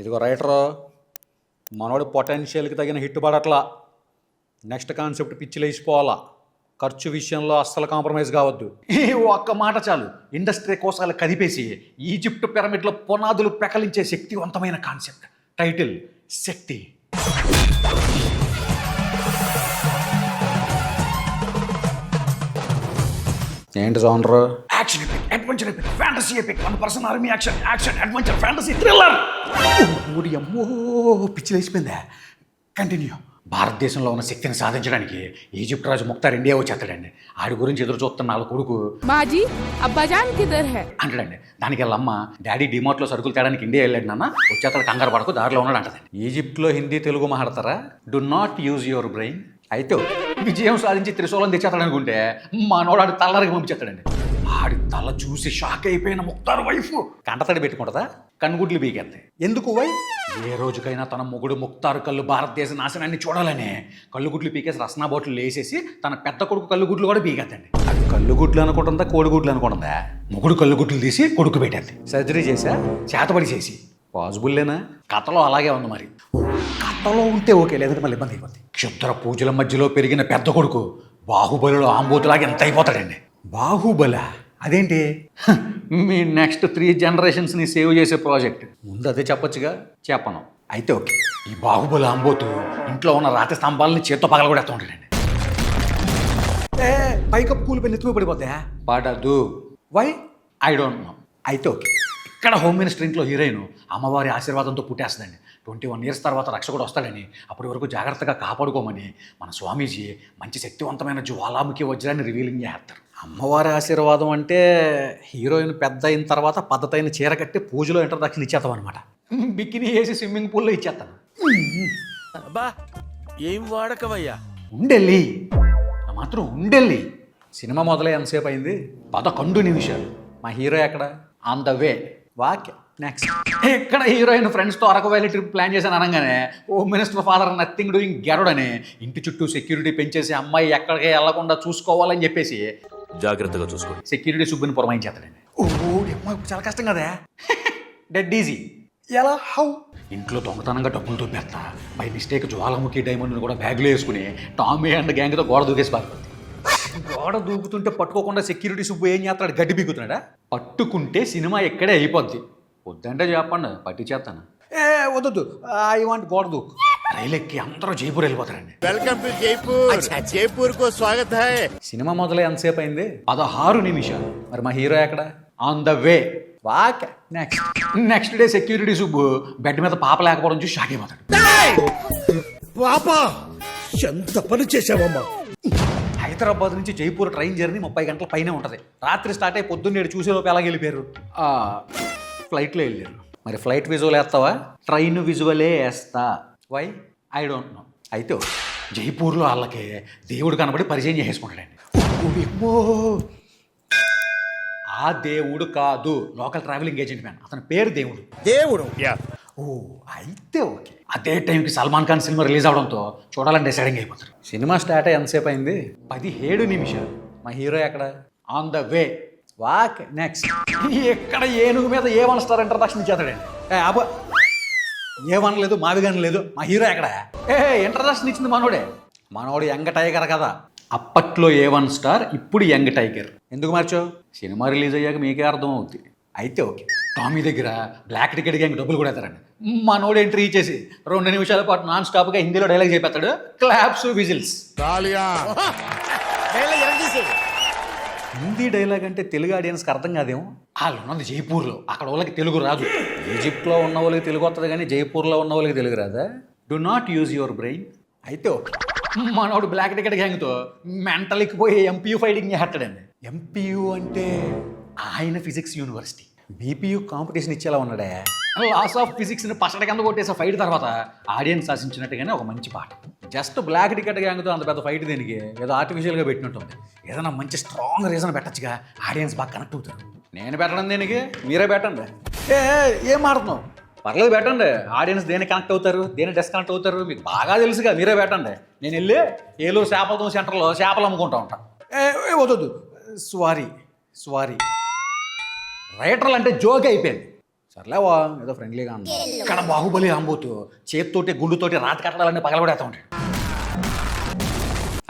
ఇదిగో రైటరు, మనోడి పొటెన్షియల్కి తగిన hit పడట్లా. Next concept పిచ్చి లేచిపోవాలా. ఖర్చు విషయంలో అస్సలు కాంప్రమైజ్ కావద్దు. ఈ ఒక్క మాట చాలు ఇండస్ట్రీ కోసాలు కదిపేసి ఈజిప్ట్ పిరమిడ్ల పునాదులు పెకలించే శక్తివంతమైన కాన్సెప్ట్. టైటిల్ శక్తి. ఏంటి genre? Action epic, adventure epic, fantasy epic, one person army action, action adventure fantasy thriller. ఓడి అమ్మో, పిచ్చి లేచిపోయిందా? కంటిన్యూ. భారతదేశంలో ఉన్న శక్తిని సాధించడానికి ఈజిప్ట్ రాజు ముక్తార్ ఇండియా వచ్చేస్తాడండి. ఆడి గురించి ఎదురు చూస్తున్న వాళ్ళ కొడుకు మాజీ అబ్బాజాన్ కిదర్ హై అంటాడండి. దానికి వాళ్ళ అమ్మ, డాడీ డిమార్ట్లో సరుకులు తేడానికి ఇండియా వెళ్ళాడు నాన్న, వచ్చేస్తాడు, కంగారు పడకు, దారిలో ఉన్నాడు అంటదండి. ఈజిప్ట్లో హిందీ తెలుగు మాట్లాడతారా? Do not use your brain. అయితే విజయం సాధించి త్రిశూలం తెచ్చేస్తాడు అనుకుంటే మనోడు ఆడి తల్లరికి పంపించేస్తాడండి. ఆడి తల చూసి షాక్ అయిపోయిన ముక్తార్ వైఫ్ కంటతడి పెట్టుకుంటుందా? కన్నుగుడ్లు బీకేస్తాయి. ఎందుకు వై? ఏ రోజుకైనా తన మొగుడు ముక్తారు కళ్ళు భారతదేశ నాశనాన్ని చూడాలని కళ్ళుగుడ్లు పీకేసి రసనా బాటిల్ వేసేసి తన పెద్ద కొడుకు కళ్ళుగుడ్లు కూడా పీకేద్దండి. అది కళ్ళుగుడ్లు అనుకుంటుందా, కోడిగుడ్లు అనుకుంటుందా? మొగుడు కళ్ళుగుడ్లు తీసి కొడుకు పెట్టేది. సర్జరీ చేసా, చేతబడి చేసి. పాసిబుల్లేనా? కథలో అలాగే ఉంది. మరి కథలో ఉంటే ఓకే, లేదంటే మళ్ళీ ఇబ్బంది అయిపోతుంది. క్షుద్ర పూజల మధ్యలో పెరిగిన పెద్ద కొడుకు బాహుబలిలో ఆంబోతులాగా ఎంత అయిపోతాడండి. బాహుబల అదేంటి? మీ నెక్స్ట్ 3 జనరేషన్స్ని సేవ్ చేసే ప్రాజెక్ట్. ముందు అదే చెప్పొచ్చుగా. చెప్పను. అయితే ఓకే. ఈ బాహుబలి ఆంబోతు ఇంట్లో ఉన్న రాతి స్తంభాలని చేత్తో పగల కూడా ఉంటాడండి. పైకప్పు కూలిపోయి ఎత్తుకు పడిపోతా పడదు. వై? I don't know. అయితే ఓకే. ఇక్కడ హోమ్ మినిస్టర్ ఇంట్లో హీరోయిన్ అమ్మవారి ఆశీర్వాదంతో పుట్టేస్తుందండి. 21 ఇయర్స్ తర్వాత రక్షకుడు వస్తాడని, అప్పటి వరకు జాగ్రత్తగా కాపాడుకోమని మన స్వామీజీ మంచి శక్తివంతమైన జ్వాలాముఖి వజ్రాన్ని రివీలింగ్ చేస్తారు. అమ్మవారి ఆశీర్వాదం అంటే హీరోయిన్ పెద్ద అయిన తర్వాత పద్ధతైన చీర కట్టి పూజలో ఇంట్రడక్షన్ ఇచ్చేస్తాం అనమాట. బికినీ వేసి స్విమ్మింగ్ పూల్లో ఇచ్చేస్తాను. అబ్బా ఏం వాడకవయ్యా. ఉండెళ్ళి మాత్రం ఉండెళ్ళి. సినిమా మొదలై ఎంతసేపు అయింది? 11 నిమిషాలు. మా హీరో ఎక్కడ? On the way. Walk next. ఇక్కడ హీరోయిన్ ఫ్రెండ్స్తో అరకు వ్యాలీ ట్రిప్ ప్లాన్ చేశాను అనగానే home minister father nothing doing గెరడని ఇంటి చుట్టూ సెక్యూరిటీ పెంచేసి అమ్మాయి ఎక్కడికి వెళ్లకుండా చూసుకోవాలని చెప్పేసి జాగ్రత్తగా చూసుకోండి. సెక్యూరిటీ సుబ్బుని పురమాయించేస్తాడండి. అమ్మాయి చాలా కష్టం కదా. Dead easy. ఎలా? హౌ? ఇంట్లో దొంగతనంగా డబ్బులు దొబ్బేస్తా బై మిస్టేక్ జ్వాలాముఖి డైమండ్ని కూడా బ్యాగ్లో వేసుకుని టామీ అండ్ గ్యాంగ్తో గోడ దూకేసి పారిపోతుంది. గోడ దూకుతుంటే పట్టుకోకుండా సెక్యూరిటీ సుబ్బు ఏం చేస్తాడు? గడ్డి బీగుతున్నాడా? పట్టుకుంటే సినిమా ఎక్కడే అయిపోద్ది. వద్దంటే చెప్పండి, పట్టించేస్తాను. వద్దు, ఐ వాంట్ గోడ దూకు. రైలు ఎక్కి అందరూ జైపూర్ వెళ్ళిపోతారండి. Welcome to Jaipur. జైపూర్ కో స్వాగత్ హై. సినిమా మొదలై ఎంతసేపు అయింది? 16 నిమిషాలు. మరి మా హీరో ఎక్కడ? On the way. Walk next day security Subbu bed మీద పాప లేకపోవడం చూసి షాక్ అయిపోతాడు. పాపా ఎంత పని చేసావమ్మా. హైదరాబాద్ నుంచి జైపూర్ ట్రైన్ జర్నీ 30 గంటల పైనే ఉంటుంది. రాత్రి స్టార్ట్ అయ్యి పొద్దున్నేడు చూసేలోపు ఎలాగ వెళ్ళిపోయారు? ఫ్లైట్లో వెళ్ళారు. మరి ఫ్లైట్ విజువల్ వేస్తావా? ట్రైన్ విజువలే వేస్తా. వై? I don't know. అయితే జైపూర్లో వాళ్ళకి దేవుడు కనబడి పరిచయం చేసుకుంటాడండి. ఆ దేవుడు కాదు, లోకల్ ట్రావెలింగ్ ఏజెంట్ మ్యాన్. అతని పేరు దేవుడు. దేవుడు. అయితే ఓకే. అదే టైంకి సల్మాన్ ఖాన్ సినిమా రిలీజ్ అవడంతో చూడాలని డిసైడింగ్ అయిపోతారు. సినిమా స్టార్ట్ అయ్యి ఎంతసేపు అయింది? 17 నిమిషాలు. మా హీరో ఎక్కడ? On the way. Walk next. ఎక్కడ ఏనుగు మీద A1 స్టార్ ఇంట్రడక్షన్ ఇచ్చేస్తాడండి. అబ్బా ఏమనలేదు, మావిగాని లేదు. మా హీరో ఎక్కడ? ఇంట్రడక్షన్ ఇచ్చింది మనోడు యంగ్ టైగర్ కదా. అప్పట్లో A1 స్టార్, ఇప్పుడు యంగ్ టైగర్. ఎందుకు మార్చావు? సినిమా రిలీజ్ అయ్యాక మీకే అర్థం అవుతుంది. అయితే ఓకే. టామీ దగ్గర బ్లాక్ టికెట్ గ్యాంగ్ డబ్బులు కూడా ఎత్తారండి. మనోడు ఎంట్రీ ఇచ్చేసి 2 నిమిషాల పాటు నాన్ స్టాప్గా హిందీలో డైలాగ్ చెప్పేస్తాడు. Claps, whistles. హిందీ డైలాగ్ అంటే తెలుగు ఆడియన్స్కి అర్థం కాదేమో. వాళ్ళు ఉన్నది జైపూర్లో, అక్కడ వాళ్ళకి తెలుగు రాదు. ఈజిప్ట్లో ఉన్న వాళ్ళకి తెలుగు వస్తుంది కానీ జైపూర్లో ఉన్న వాళ్ళకి తెలుగు రాదా? Do not use your brain. అయితే ఓకే. మనోడు బ్లాక్ టికెట్ గ్యాంగ్తో మెంటల్కి పోయి ఎంపీయూ ఫైటింగ్ చేస్తాడండి. ఎంపీయూ అంటే ఆయన ఫిజిక్స్ యూనివర్సిటీ. బీపీయూ కాంపిటీషన్ ఇచ్చేలా ఉన్నాడే. లాస్ ఆఫ్ ఫిజిక్స్ని పసడి కింద కొట్టేసే ఫైట్ తర్వాత ఆడియన్స్ ఆశించినట్టుగానే ఒక మంచి పాట. జస్ట్ బ్లాక్ టికెట్ గ్యాంగ్తో అంత పెద్ద ఫైట్ దీనికి ఏదో ఆర్టిఫిషియల్గా పెట్టినట్టుంది. ఏదైనా మంచి స్ట్రాంగ్ రీజన్ పెట్టచ్చుగా, ఆడియన్స్ బాగా కనెక్ట్ అవుతారు. నేను పెట్టడం దీనికి, మీరే పెట్టండి. ఏం ఆడుతున్నావు? పర్లేదు పెట్టండి. ఆడియన్స్ దేని కనెక్ట్ అవుతారు, దేని డిస్కనెక్ట్ అవుతారు మీకు బాగా తెలుసుగా, మీరే పెట్టండి. నేను వెళ్ళి ఏలూరు చేపలతో సెంటర్లో చేపలు అమ్ముకుంటా ఉంటాను. వద్దు, సారీ రైటర్లు అంటే జోక్ అయిపోయింది. సర్లేవా ఏదో ఫ్రెండ్లీగా అన్నా. ఇక్కడ బాహుబలి ఆంబోతు చేతితోటి గుండుతోటి రాతి కట్టడాలన్నీ పగలబడేస్తా ఉంటాడు.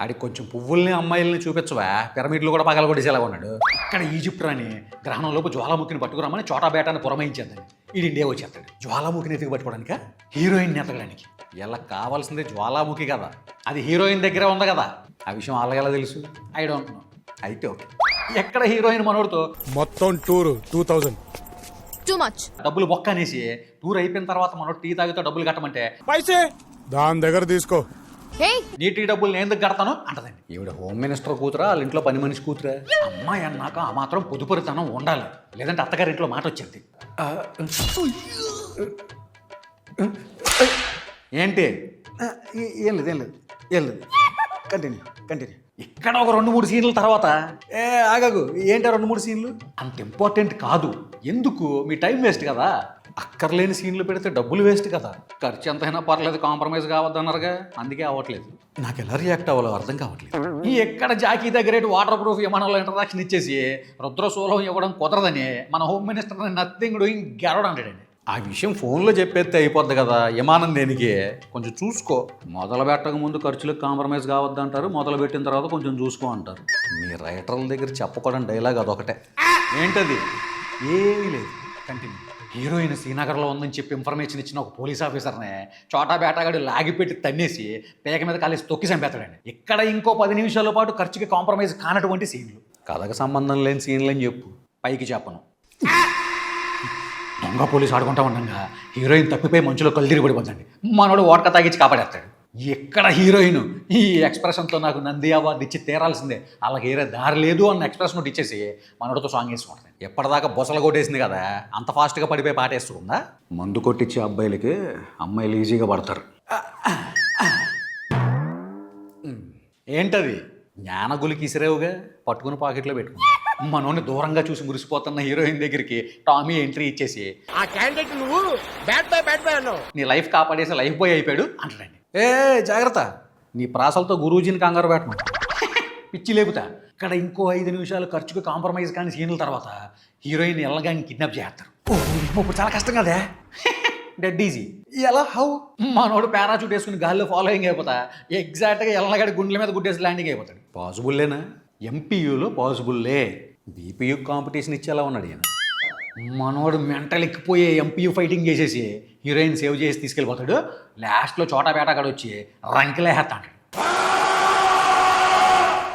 ఆడికి కొంచెం పువ్వుల్ని అమ్మాయిల్ని చూపించవా, పిరమిడ్లు కూడా పగలగొట్టేసేలా ఉన్నాడు. ఇక్కడ ఈజిప్ట్ రాని గ్రహణంలోపు జ్వాలాముఖిని పట్టుకురామని చోటా బేటాన్ని పురమాయించేద్దాం. ఈడు ఇండియా వచ్చేస్తాడు జ్వాలాముఖిని ఎతికి పట్టుకోవడానిక, హీరోయిన్ ఎతకడానికి. ఇలా కావాల్సిందే జ్వాలాముఖి కదా, అది హీరోయిన్ దగ్గరే ఉంది కదా. ఆ విషయం అలాగెలా తెలుసు? I don't know. అయితే ఓకే, ఎక్కడ హీరోయిన్ మనోడితో మొత్తం టూర్ 2000. Too much. డబ్బులు బొక్క అనేసి టూర్ అయిపోయిన తర్వాత మనోడు టీ తాగితో డబ్బులు కట్టమంటే పైసే దాని దగ్గర తీసుకో. Hey, నీ టీ డబ్బులు నేను ఎందుకు కడతాను అంటదండి. ఈవిడ హోమ్ మినిస్టర్ కూతురా, వాళ్ళ ఇంట్లో పని మనిషి కూతురా? అమ్మాయి అన్నాక ఆ మాత్రం పొదుపురితనం ఉండాలి, లేదంటే అత్తగారి ఇంట్లో మాట వచ్చింది. ఏంటి? ఏం లేదు ఏం లేదు ఏం లేదు, కంటిన్యూ కంటిన్యూ. ఇక్కడ ఒక 2-3 సీన్ల తర్వాత ఆగగు, ఏంటి 2-3 సీన్లు? అంత ఇంపార్టెంట్ కాదు. ఎందుకు? మీ టైం వేస్ట్ కదా. అక్కర్లేని సీన్లు పెడితే డబ్బులు వేస్ట్ కదా. ఖర్చు ఎంతైనా పర్లేదు, కాంప్రమైజ్ కావద్దన్నారుగా, అందుకే అవ్వట్లేదు. నాకు ఎలా రియాక్ట్ అవ్వాలో అర్థం కావట్లేదు. ఈ ఎక్కడ జాకీ దగ్గర వాటర్ ప్రూఫ్ విమానంలో ఇంట్రడక్షన్ ఇచ్చేసి రుద్రశూలం ఇవ్వడం కుదరదని మన హోమ్ మినిస్టర్ నథింగ్ డూయింగ్ గెరవడం అంటాడండి. ఆ విషయం ఫోన్లో చెప్పేస్తే అయిపోద్ది కదా, విమానం దేనికి? కొంచెం చూసుకో. మొదలు పెట్టక ముందు ఖర్చులకు కాంప్రమైజ్ కావద్దంటారు, మొదలు పెట్టిన తర్వాత కొంచెం చూసుకో అంటారు. మీ రైటర్ల దగ్గర చెప్పకూడడం డైలాగ్ అదొకటే. ఏంటది? ఏమీ లేదు, కంటిన్యూ. హీరోయిన్ శ్రీనగర్లో ఉందని చెప్పి ఇన్ఫర్మేషన్ ఇచ్చిన ఒక పోలీస్ ఆఫీసర్నే చోటా బేటాగాడు లాగిపెట్టి తన్నేసి పేక మీద కాలేసి తొక్కి చంపేస్తాడండి. ఇక్కడ ఇంకో 10 నిమిషాల పాటు ఖర్చుకి కాంప్రమైజ్ కానటువంటి సీన్లు. కథకు సంబంధం లేని సీన్లు అని చెప్పు, పైకి చెప్పను. దొంగ పోలీసు ఆడుకుంటా ఉండగా హీరోయిన్ తప్పిపోయి మంచులో కళ్ళు పడిపోతుంది. మనోడు ఓటక తాగిచ్చి కాపాడేస్తాడు. ఎక్కడ హీరోయిన్ ఈ ఎక్స్ప్రెషన్తో నాకు నంది అవార్డు ఇచ్చి తీరాల్సిందే, అలాగే ఏరే దారి లేదు అన్న ఎక్స్ప్రెషన్ ఒకటి ఇచ్చేసి మనోడితో సాంగ్ వేసుకుంటుంది. ఎప్పటిదాకా బొసలు కొట్టేసింది కదా, అంత ఫాస్ట్గా పడిపోయి పాట వేస్తుందా? మందు కొట్టించే అబ్బాయిలకి అమ్మాయిలు ఈజీగా పడతారు. ఏంటది? జ్ఞానగులికి ఇసిరేవుగా పట్టుకుని పాకెట్లో పెట్టుకుని మనోని దూరంగా చూసి మురిసిపోతున్న హీరోయిన్ దగ్గరికి టామీ ఎంట్రీ ఇచ్చేసి, ఆ క్యాండిడేట్ నువ్వు బ్యాడ్ బాయ్ అన్నావు. నీ లైఫ్ కాపాడేసి లైఫ్ బాయ్ అయిపోయాడు అంటాడండి. జాగ్రత్త, నీ ప్రాసలతో గురూజీని కంగారు పెట్టను, పిచ్చి లేపుతా. ఇక్కడ ఇంకో 5 నిమిషాలు ఖర్చుకు కాంప్రమైజ్ కానీ సీన్ల తర్వాత హీరోయిన్ ఎల్లగాని కిడ్నాప్ చేస్తారు. ఇప్పుడు చాలా కష్టం కదే, డెడ్ ఈజీ. ఎలా? హౌ? మనోడు పారాచూట్ వేసుకుని గాల్లో ఫాలోయింగ్ అయిపోతా ఎగ్జాక్ట్గా ఎల్లగాడి గుండెల మీద గుడ్డేసి ల్యాండింగ్ అయిపోతాడు. పాసిబుల్లేనా? ఎంపీయూలో పాసిబుల్లే, బీపీయూ కాంపిటీషన్ ఇచ్చేలా ఉన్నాడు ఈయన. మనోడు మెంటల్ ఎక్కిపోయే ఎంపీయూ ఫైటింగ్ చేసేసి హీరోయిన్ సేవ్ చేసి తీసుకెళ్ళిపోతాడు. లాస్ట్లో చోటా బేటాగాడు వచ్చి రంకిలేస్తాడు.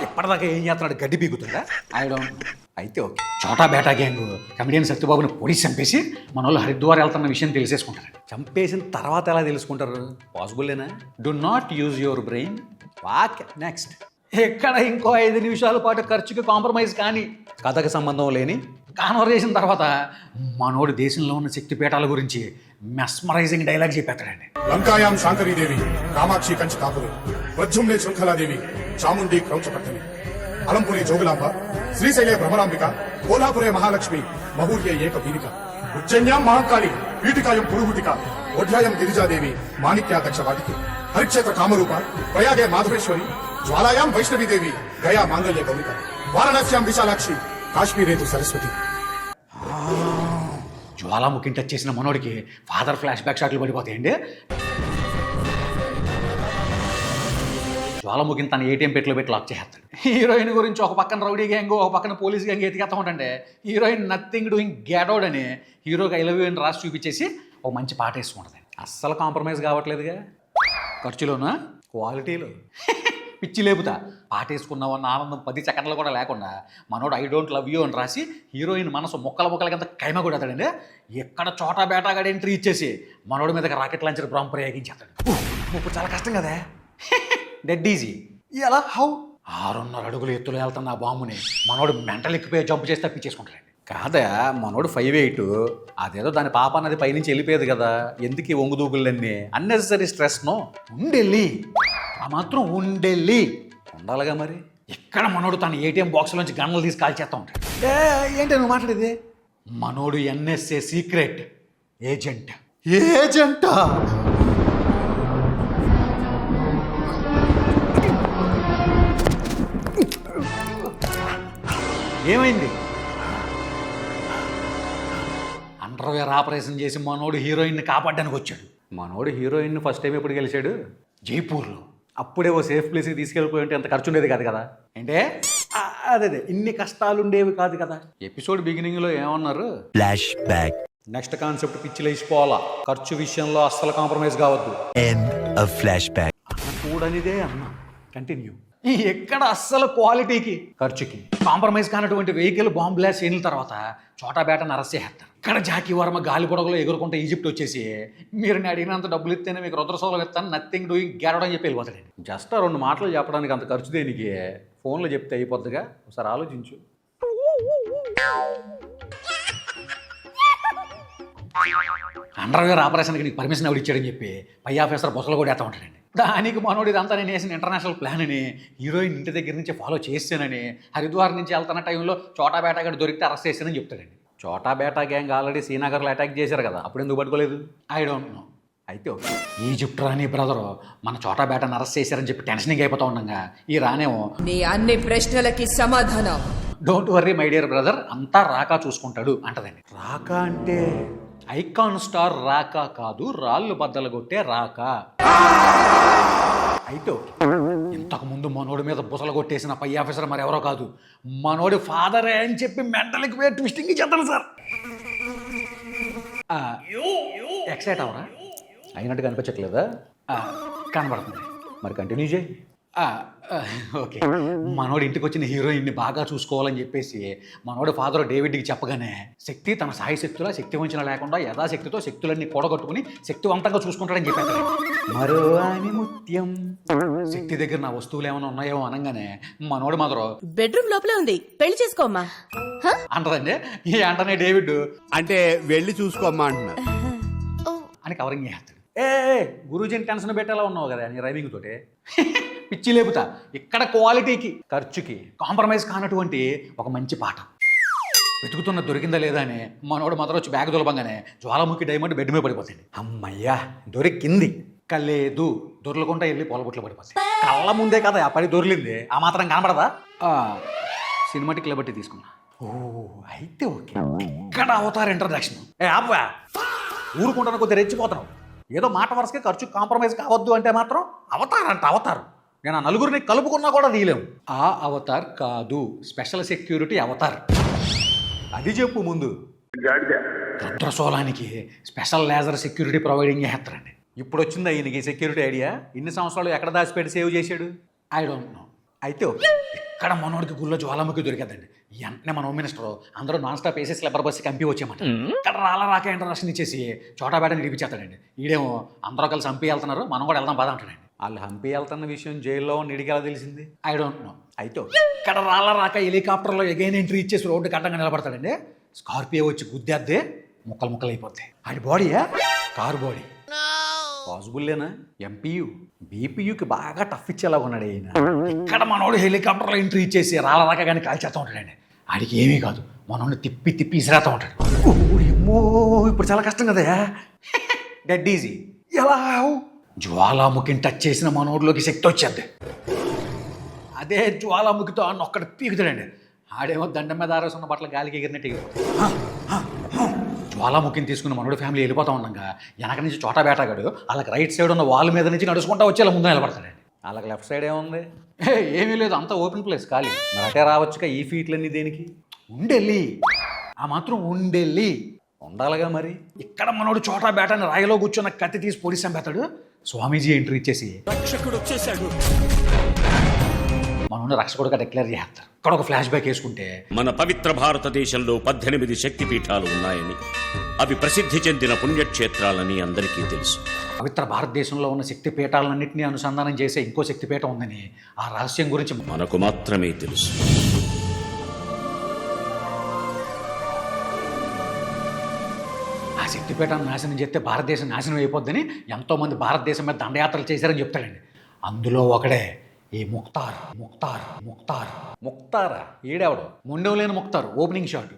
ఎప్పటిదాకా ఏం చేస్తున్నాడు? గడ్డి పీకుతాడా? I don't. అయితే okay, Chota Beta gang comedian సత్యబాబుని పోలీస్ చంపేసి మన వాళ్ళు హరిద్వార్ వెళ్తున్న విషయం తెలిసేసుకుంటారు. చంపేసిన తర్వాత ఎలా తెలుసుకుంటారు? పాసిబుల్లేనా? Do not use your brain. Walk next. ఎక్కడ ఇంకో 5 నిమిషాల పాటు ఖర్చుకి కాంప్రమైజ్ కానీ కథకు సంబంధం లేని కాన్వర్జేషన్ తర్వాత మనోడు దేశంలో ఉన్న శక్తిపీఠాల గురించి మెస్మరైజింగ్ డైలాగ్ చెప్పేస్తాడండి. లంకాయాం శాంకరీదేవి కామాక్షి కంచి కాపురి ప్రద్యుమ్నే శృంఖలాదేవి చాముండి క్రౌచపట్టని అలంపురి జోగులాంబ శ్రీశైలే భ్రమరాంబిక కోలాపురే మహాలక్ష్మి మహూర్యే ఏక వీరిక ఉజ్జన్యాం మహాకాళి పీఠికాయం పురుహుతిక ఓఢ్యాయం గిరిజాదేవి మాణిక్యా దక్షవాటికి హరిక్షేత్ర కామరూప ప్రయాగే మాధవేశ్వరి జ్వాలాయాం వైష్ణవీదేవి గయా మాంగళ్య గౌరిక వారణాస్యాం విశాలాక్షి కాశ్మీరేతు సరస్వతి. జ్వాలాముఖిని టచ్ చేసిన మనోడికి ఫాదర్ ఫ్లాష్ బ్యాక్ షాట్లు పడిపోతాయండి. జ్వాలాముఖిని తన ఏటీఎం పెట్లో పెట్టి లాక్ చేస్తాడు. హీరోయిన్ గురించి ఒక పక్కన రౌడీ గ్యాంగ్, ఒక పక్కన పోలీస్ గ్యాంగ్ ఎతికేస్తా ఉంటే heroine nothing doing get out అని హీరోకి ఐ లవ్ యూ అని రాసి చూపించేసి ఒక మంచి పాట వేసుకుంటుంది. అస్సలు కాంప్రమైజ్ కావట్లేదుగా, ఖర్చులోనా క్వాలిటీలో. పిచ్చి లేపుతా పాట వేసుకున్నావన్న ఆనందం 10 సెకండ్లు కూడా లేకుండా మనోడు ఐ డోంట్ లవ్ యూ అని రాసి హీరోయిన్ మనసు ముక్కల కింద కైమ కొడతాడండి. ఎక్కడ చోటా బేటాగాడు ఎంట్రీ ఇచ్చేసి మనోడి మీదకి రాకెట్ లాంచర్ బాంబు ప్రయోగించేస్తాడు. ఇప్పుడు చాలా కష్టం కదా, డెడ్ ఈజీ. ఎలా? హౌ? 6.5 అడుగులు ఎత్తులో వెళ్తున్న ఆ బాంబుని మనోడు మెంటల్ ఎక్కిపోయి జంప్ చేసి తప్పించేసుకుంటాడండి. కాదా, మనోడు 5'8", అదేదో దాని పాప అన్నది పైనుంచి వెళ్ళిపోయేది కదా, ఎందుకు ఈ ఒంగుదూకులన్నీ? అన్నెసరీ స్ట్రెస్ను ఉండెళ్ళి ఆ మాత్రం ఉండెళ్ళి ఉండాలిగా మరి. ఎక్కడ మనోడు తన ఏటీఎం బాక్స్లోంచి గన్నులు తీసి కాల్ చేస్తూ ఉంటాడు. ఏంటి నువ్వు మాట్లాడేది? మనోడు ఎన్ఎస్ఏ సీక్రెట్ ఏజెంట్. ఏజెంటా? ఏమైంది? అండర్వేర్ ఆపరేషన్ చేసి మనోడు హీరోయిన్ని కాపాడడానికి వచ్చాడు. మనోడు హీరోయిన్ ఫస్ట్ టైం ఎప్పుడు గెలిచాడు? జైపూర్లో. అప్పుడే ఓ సేఫ్ ప్లేస్కి తీసుకెళ్ళిపోయి ఉంటే అంత ఖర్చు ఉండేది కాదు కదా. అంటే అదే ఇన్ని కష్టాలు ఉండేవి కాదు కదా. ఎపిసోడ్ బిగినింగ్లో ఏమన్నారు? Flash back. నెక్స్ట్ కాన్సెప్ట్ పిచ్చి లేచిపోవాలా, ఖర్చు విషయంలో అస్సలు కాంప్రమైజ్ కావద్దు. End of flash back. కూడనిదే అన్నా. కంటిన్యూ. ఎక్కడ అస్సలు క్వాలిటీకి ఖర్చుకి కాంప్రమైజ్ కానటువంటి వెహికల్ బాంబ్ బ్లాస్ట్ అయిన తర్వాత చోటా బేటను అరెస్ట్ చేస్తారు. ఇక్కడ జాకీ వర్మ గాలి పొడగలో ఎగురుకుంటే ఈజిప్ట్ వచ్చేసి మీరు నేను అడిగినంత డబ్బులు ఇస్తేనే మీకు రుద్రసోలం ఇస్తాను, నథింగ్ డూయింగ్ గెరవడం చెప్పి వెళ్ళిపోతాడు. జస్ట్ 2 మాటలు చెప్పడానికి అంత ఖర్చు దేనికి? ఫోన్లో చెప్తే అయిపోద్దిగా. ఒకసారి ఆలోచించు. అండర్వేర్ ఆపరేషన్కి నీకు పర్మిషన్ ఎవరు ఇచ్చాడని చెప్పి పై ఆఫీసర్ బొసలు కూడా వేస్తూ ఉంటాడండి. దానికి మనోడు ఇదంతా నేను వేసిన ఇంటర్నేషనల్ ప్లాన్ అని, హీరోయిన్ ఇంటి దగ్గర నుంచి ఫాలో చేస్తానని, హరిద్వార్ నుంచి వెళ్తున్న టైంలో చోటా బేటా గడు దొరికితే అరెస్ట్ చేస్తానని చెప్తాడండి. చోటా బేటా గ్యాంగ్ ఆల్రెడీ శ్రీనగర్లో అటాక్ చేశారు కదా, అప్పుడు ఎందుకు పట్టుకోలేదు? I don't know. అయితే ఓకే, ఈజిప్ట్ రాణి బ్రదరు మన చోటా బేటాను అరెస్ట్ చేశారని చెప్పి టెన్షనింగ్ అయిపోతూ ఉండగా ఈ రానేమో నీ అన్ని ప్రశ్నలకి సమాధానం don't worry my dear brother, అంతా రాకా చూసుకుంటాడు అంటదండి. రాకా అంటే ఐకాన్ స్టార్ రాకా కాదు, రాళ్ళు బద్దలు కొట్టే రాకా. అయితే ఇంతకు ముందు మనోడి మీద బుసలు కొట్టేసిన పై ఆఫీసర్ మరెవరో కాదు, మనోడి ఫాదరే అని చెప్పి మెంటల్కి పోయి ట్విస్టింగ్ చేద్దాం సార్. ఎక్సైట్ అవరా? అయినట్టు కనిపించట్లేదా? కనబడుతుంది. మరి కంటిన్యూ చేయి. ఓకే, మనోడు ఇంటికి వచ్చిన హీరోయిన్ని బాగా చూసుకోవాలని చెప్పేసి మనోడు ఫాదర్ డేవిడ్కి చెప్పగానే శక్తి తన సాయి శక్తుల శక్తి వంచన లేకుండా యథాశక్తితో శక్తులన్నీ కూడగట్టుకుని శక్తివంతంగా చూసుకుంటాడని చెప్పాడు. మరో ఆనిముత్యం శక్తి దగ్గర నా వస్తువులు ఏమైనా ఉన్నాయేమో అనగానే మనోడు మాత్రం బెడ్రూమ్ లోపలే ఉంది, పెళ్లి చేసుకోమ్మా అంటదండి. ఈ అంటనే డేవిడ్ అంటే వెళ్ళి చూసుకోమ్మా అంటున్నా అని కవరింగ్ చేస్తాడు. గురూజీని టెన్షన్ పెట్టేలా ఉన్నావు కదా నీ రైవింగ్ తోటే. పిచ్చి లేపుతా. ఇక్కడ క్వాలిటీకి ఖర్చుకి కాంప్రమైజ్ కానటువంటి ఒక మంచి పాట వెతుకుతున్న దొరికిందా లేదా అని మనోడు మాత్రం వచ్చి బ్యాగ్ దొలపంగానే జ్వాలాముఖి డైమండ్ బెడ్ మీద పడిపోతుంది. అమ్మయ్యా దొరికింది. కలేదు దొరలకుండా వెళ్ళి పొలబొట్లు పడిపోతుంది. కళ్ళ ముందే కదా ఆ పడి దొరికింది, ఆ మాత్రం కనబడదా? సినిమాటిక్ లిబర్టీ తీసుకున్నా. ఓ అయితే ఓకే, ఇక్కడ అవతార్ ఇంట్రడక్షన్. అబ్బా ఊరుకుంటాను కొద్దిగా రెచ్చిపోతున్నావు. ఏదో మాట వరుసగా ఖర్చు కాంప్రమైజ్ కావద్దు అంటే మాత్రం అవతారు. నేను ఆ నలుగురిని కలుపుకున్నా కూడా తీయలేము. ఆ అవతార్ కాదు, స్పెషల్ సెక్యూరిటీ అవతార్. అది చెప్పు ముందు. రుద్రసోలానికి స్పెషల్ లేజర్ సెక్యూరిటీ ప్రొవైడింగ్ చేస్తారండి. ఇప్పుడు వచ్చిందా ఈయనకి సెక్యూరిటీ ఐడియా? ఇన్ని సంవత్సరాలు ఎక్కడ దాచిపెట్టి సేవ్ చేశాడు? I don't know. అయితే ఇక్కడ మనోడికి గుళ్ళో జ్వాలాముఖి దొరికేదండి. వెంటనే మన హోమ్ మినిస్టర్ అందరూ నాన్ స్టాప్ వేసి స్లెబ్బర్ బస్కి కంపి వచ్చేయమాట. ఇక్కడ రాక ఇంటర్నేషన్ ఇచ్చేసి చోటా బేటని ఇడిపించేస్తాడండి. ఈడేమో అందరూ కలిసి హంపి వెళ్తున్నారు, మనం కూడా వెళ్దాం బాధ అంటాడండి. వాళ్ళు హంపి వెళ్తున్న విషయం జైల్లో ఇడికి ఎలా తెలిసింది? I don't know. అయితే ఇక్కడ రాక హెలికాప్టర్లో ఎగైన్ ఎంట్రీ ఇచ్చేసి రోడ్డు కట్టంగా నిలబడతాడండి. స్కార్పియో వచ్చి గుద్దేద్దే ముక్కలు అయిపోతాయి. ఆడి బాడీయా? Car body. పాసిబుల్లేనా? ఎంపీయూ బీపీయూకి బాగా టఫ్ ఇచ్చేలా ఉన్నాడు ఆయన. ఇక్కడ మనోడు హెలికాప్టర్లో ఎంట్రీ ఇచ్చేసి రాక కానీ కాల్చేస్తూ ఉంటాడండి. ఆడికి ఏమీ కాదు, మనోడిని తిప్పి ఇసిరేస్తూ ఉంటాడు. ఏమో ఇప్పుడు చాలా కష్టం కదా. Dead easy. ఎలా? జ్వాలాముఖిని టచ్ చేసిన మనోడిలోకి శక్తి వచ్చేద్ది. అదే జ్వాలాముఖితో అన్న ఒక్కటి పీకుతాడండి. ఆడేమో దండం మీద ఆరేసున్న బట్టలు గాలికి ఎగిరినట్టు జ్వాలాముఖిని తీసుకుని మనోడు ఫ్యామిలీ వెళ్ళిపోతా ఉండగా వెనక నుంచి చోటా బేటాగాడు వాళ్ళకి రైట్ సైడ్ ఉన్న వాల్ మీద నుంచి నడుచుకుంటా వచ్చేలా ముందు నిలబడతాడండి. వాళ్ళకి లెఫ్ట్ సైడ్ ఏముంది? ఏమీ లేదు, అంతా ఓపెన్ ప్లేస్ ఖాళీ. మరి అటే రావచ్చుగా ఈ ఫీట్లన్నీ దేనికి? ఉండెళ్ళి ఆ మాత్రం ఉండాలిగా. మరి ఇక్కడ మనోడు చోటా బేటాని రాయిలో కూర్చున్న కత్తి తీసి పోలీస్ చంపేస్తాడు. స్వామీజీ ఎంట్రీ ఇచ్చేసి రక్షకుడు వచ్చేసాడు, మనోడు రక్షకుడుగా డిక్లేర్ చేస్తారు. ఇక్కడ ఒక ఫ్లాష్ బ్యాక్ వేసుకుంటే మన పవిత్ర భారతదేశంలో 18 శక్తిపీఠాలు ఉన్నాయని, అవి ప్రసిద్ధి చెందిన పుణ్యక్షేత్రాలని అందరికీ తెలుసు. పవిత్ర భారతదేశంలో ఉన్న శక్తి పీఠాలన్నింటినీ అనుసంధానం చేసే ఇంకో శక్తిపీఠం ఉందని, ఆ రహస్యం గురించి మనకు మాత్రమే తెలుసు. ఆ శక్తిపీఠాన్ని నాశనం చేస్తే భారతదేశం నాశనం అయిపోద్దని ఎంతోమంది భారతదేశం మీద దండయాత్రలు చేశారని చెప్తాడండి. అందులో ఒకడే ఈ ముక్తారా. ఈడెవడు? ముండెం లేని ముక్తారు. Opening shot.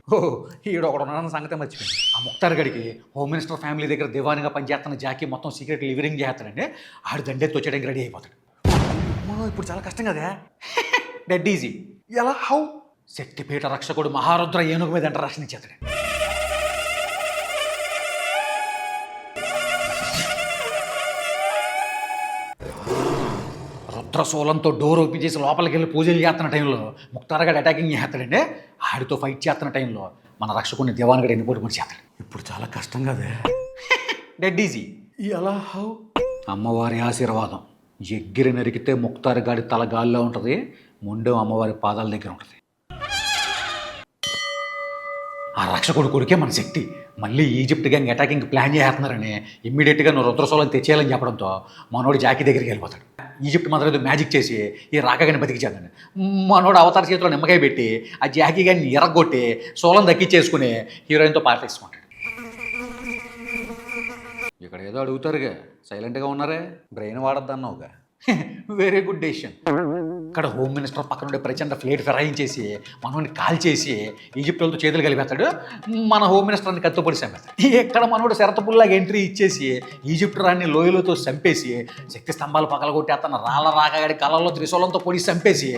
ఈడు ఒకడు ఉన్న సంగతి మర్చిపోయింది. ఆ ముక్తార్ గడికి హోమ్ మినిస్టర్ ఫ్యామిలీ దగ్గర దివానిగా పనిచేస్తున్న జాకీ మొత్తం సీక్రెట్ లివరింగ్ చేస్తాడండి. ఆడు దండెత్తి వచ్చేయడానికి రెడీ అయిపోతాడు. ఇప్పుడు చాలా కష్టం కదా. Dead easy. ఎలా? హౌ? శక్తిపీఠ రక్షకుడు మహారుద్ర ఏనుగు మీద ఇంటరాక్షన్ ఇచ్చేస్తాడు. రుద్రశూలంతో డోర్ ఓపెన్ చేసి లోపలికి వెళ్ళి పూజలు చేస్తున్న టైంలో ముక్తారగాడు అటాకింగ్ చేస్తాడండి. ఆడితో ఫైట్ చేస్తున్న టైంలో మన రక్షకుని దివాన్గడు ఎన్నిపోటు పడి చేస్తాడు. ఇప్పుడు చాలా కష్టం కదే. Dead easy. ఎలా హౌ? అమ్మవారి ఆశీర్వాదం. ఎగ్గిరి నరికితే ముక్తారగాడి తల గాల్లో ఉంటుంది, ముండెం అమ్మవారి పాదాల దగ్గర ఉంటుంది. ఆ రక్షకుడు కొడుకే మన శక్తి. మళ్ళీ ఈజిప్ట్ గ్యాంగ్ అటాకింగ్ ప్లాన్ చేస్తున్నారని ఇమ్మీడియట్గా నువ్వు రుద్రశూలం తెచ్చేయాలని చెప్పడంతో మనోడు జాకీ దగ్గరికి వెళ్ళిపోతాడు. ఈజిప్ట్ మాత్రం ఏదో మ్యాజిక్ చేసి ఈ రాకగాని బతికించాడు. మనోడు అవతార చేతిలో నిమ్మకాయ పెట్టి ఆ జాకీ గారిని ఎరగొట్టి శూలం దక్కించేసుకుని హీరోయిన్తో పాట తీసుకుంటాడు. ఇక్కడ ఏదో అడుగుతారుగా, సైలెంట్గా ఉన్నారే, బ్రెయిన్ వాడద్దన్నావుగా. Very good decision. ఇక్కడ హోమ్ మినిస్టర్ పక్కన ఉండే ప్రచండ ఫ్లేట్ ఫిరాయించేసి మనోడిని కాల్ చేసి ఈజిప్ట్ వాళ్ళతో చేతులు కలిపేస్తాడు. మన హోమ్ మినిస్టర్ని కత్తిపొడి చంపేస్తాడు. ఇక్కడ మనోడు శరతపుల్లాగా ఎంట్రీ ఇచ్చేసి ఈజిప్ట్ రాన్ని లోయలతో చంపేసి శక్తి స్తంభాలు పగలగొట్టి అతను రాళ్ళ రాకగాడి కళ్ళల్లో త్రిశూలంతో పొడి చంపేసి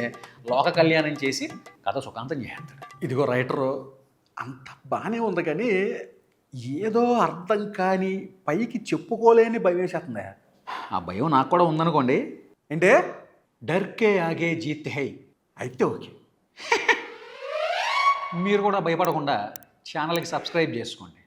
లోక కళ్యాణం చేసి కథ సుఖాంతం చేస్తాడు. ఇదిగో రైటరు అంత బాగానే ఉంది కానీ ఏదో అర్థం కాని పైకి చెప్పుకోలేని భయం వేసేస్తుంది. ఆ భయం నాకు కూడా ఉందనుకోండి. ఏంటే డర్కే ఆగే జీత్ హై అయితే ఓకే. మీరు కూడా భయపడకుండా ఛానల్కి సబ్స్క్రైబ్ చేసుకోండి.